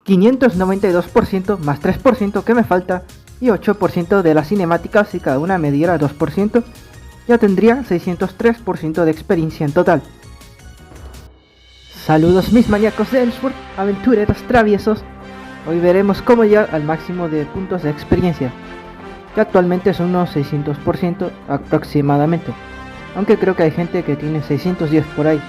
592% más 3% que me falta y 8% de las cinemáticas, si cada una me diera 2%, ya tendría 603% de experiencia en total. Saludos mis maníacos de Ellsworth, aventureros traviesos. Hoy veremos cómo llegar al máximo de puntos de experiencia, que actualmente son unos 600% aproximadamente, aunque creo que hay gente que tiene 610 por ahí.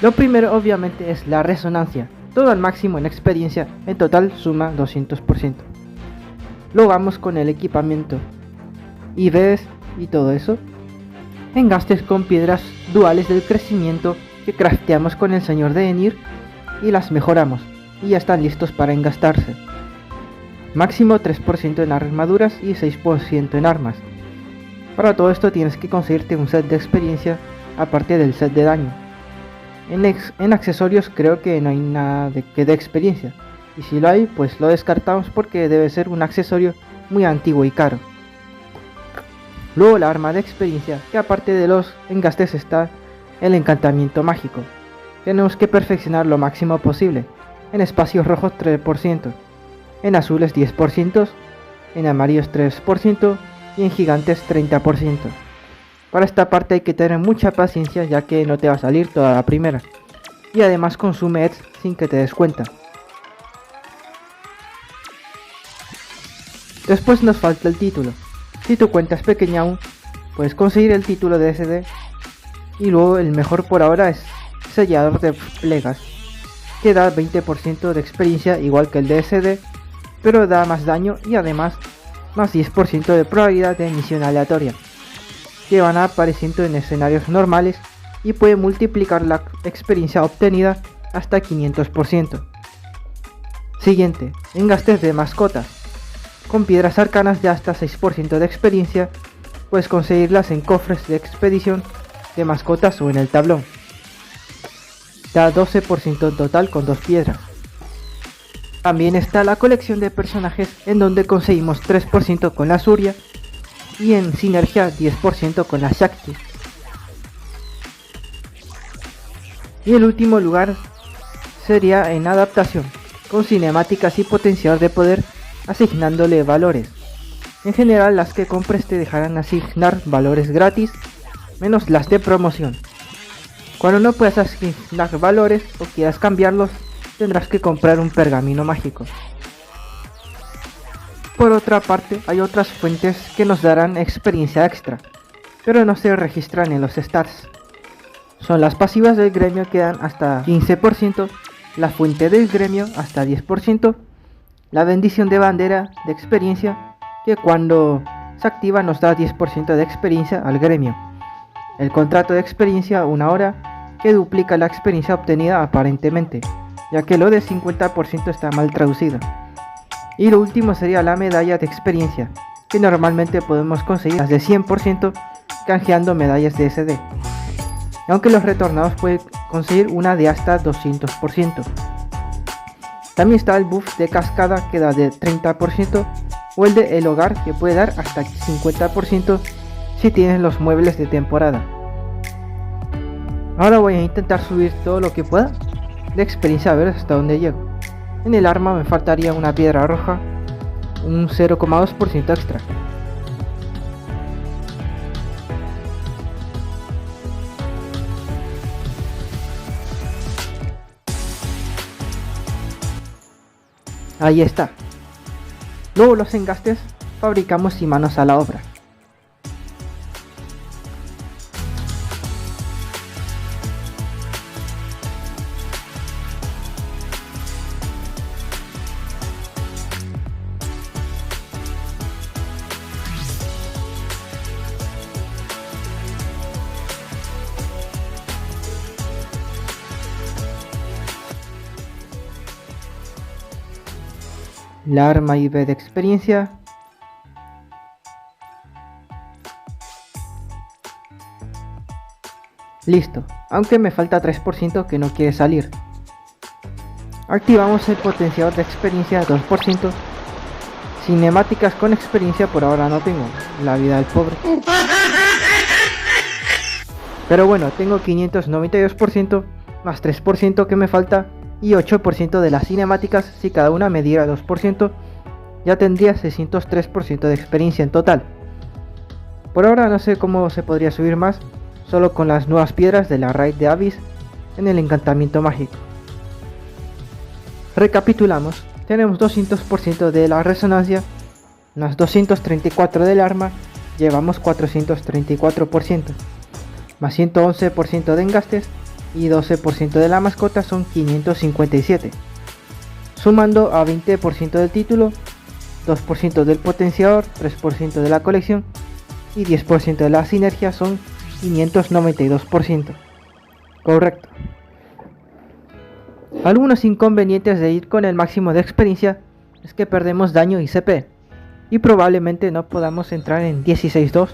Lo primero obviamente es la resonancia, todo al máximo en experiencia, en total suma 200%. Luego vamos con el equipamiento, IVs y todo eso. Engastes con piedras duales del crecimiento que crafteamos con el señor de Enir y las mejoramos, y ya están listos para engastarse. Máximo 3% en armaduras y 6% en armas. Para todo esto tienes que conseguirte un set de experiencia aparte del set de daño. En accesorios creo que no hay nada que dé experiencia, y si lo hay pues lo descartamos porque debe ser un accesorio muy antiguo y caro. Luego la arma de experiencia, que aparte de los engastes está el encantamiento mágico. Tenemos que perfeccionar lo máximo posible. En espacios rojos 3%, en azules 10%, en amarillos 3% y en gigantes 30%. Para esta parte hay que tener mucha paciencia, ya que no te va a salir toda la primera, y además consume ETS sin que te des cuenta. Después nos falta el título. Si tu cuenta es pequeña aún, puedes conseguir el título de SD, y luego el mejor por ahora es sellador de plegas, que da 20% de experiencia igual que el de SD, pero da más daño y además más 10% de probabilidad de emisión aleatoria, que van apareciendo en escenarios normales y puede multiplicar la experiencia obtenida hasta 500%. Siguiente, engastes de mascotas. Con piedras arcanas de hasta 6% de experiencia, puedes conseguirlas en cofres de expedición de mascotas o en el tablón. Da 12% en total con 2 piedras. También está la colección de personajes, en donde conseguimos 3% con la Surya y en sinergia 10% con la Shakti. Y el último lugar sería en adaptación, con cinemáticas y potenciador de poder asignándole valores. En general las que compres te dejarán asignar valores gratis, menos las de promoción. Cuando no puedas asignar valores o quieras cambiarlos, tendrás que comprar un pergamino mágico. Por otra parte, hay otras fuentes que nos darán experiencia extra, pero no se registran en los stats. Son las pasivas del gremio, que dan hasta 15%, la fuente del gremio hasta 10%, la bendición de bandera de experiencia, que cuando se activa nos da 10% de experiencia al gremio, el contrato de experiencia 1 hora, que duplica la experiencia obtenida aparentemente, ya que lo de 50% está mal traducido. Y lo último sería la medalla de experiencia, que normalmente podemos conseguir las de 100% canjeando medallas de SD, aunque los retornados pueden conseguir una de hasta 200%. También está el buff de cascada, que da de 30%, o el de el hogar, que puede dar hasta 50% si tienes los muebles de temporada. Ahora voy a intentar subir todo lo que pueda de experiencia, a ver hasta dónde llego. En el arma me faltaría una piedra roja, un 0,2% extra. Ahí está. Luego los engastes fabricamos y manos a la obra. La arma IV de experiencia. Listo, aunque me falta 3% que no quiere salir. Activamos el potenciador de experiencia 2%. Cinemáticas con experiencia por ahora no tengo, la vida del pobre. Pero bueno, tengo 592% más 3% que me falta y 8% de las cinemáticas. Si cada una me diera 2%, ya tendría 603% de experiencia en total. Por ahora no sé cómo se podría subir más, solo con las nuevas piedras de la raid de Abyss en el encantamiento mágico. Recapitulamos, tenemos 200% de la resonancia, más 234 del arma, llevamos 434%, más 111% de engastes y 12% de la mascota son 557. Sumando a 20% del título, 2% del potenciador, 3% de la colección y 10% de la sinergia son 592%. Correcto. Algunos inconvenientes de ir con el máximo de experiencia es que perdemos daño y CP, y probablemente no podamos entrar en 16-2,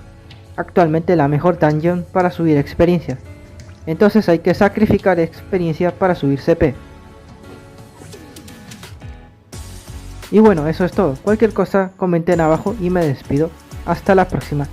actualmente la mejor dungeon para subir experiencia. Entonces hay que sacrificar experiencia para subir CP. Y bueno, eso es todo. Cualquier cosa comenten abajo y me despido. Hasta la próxima.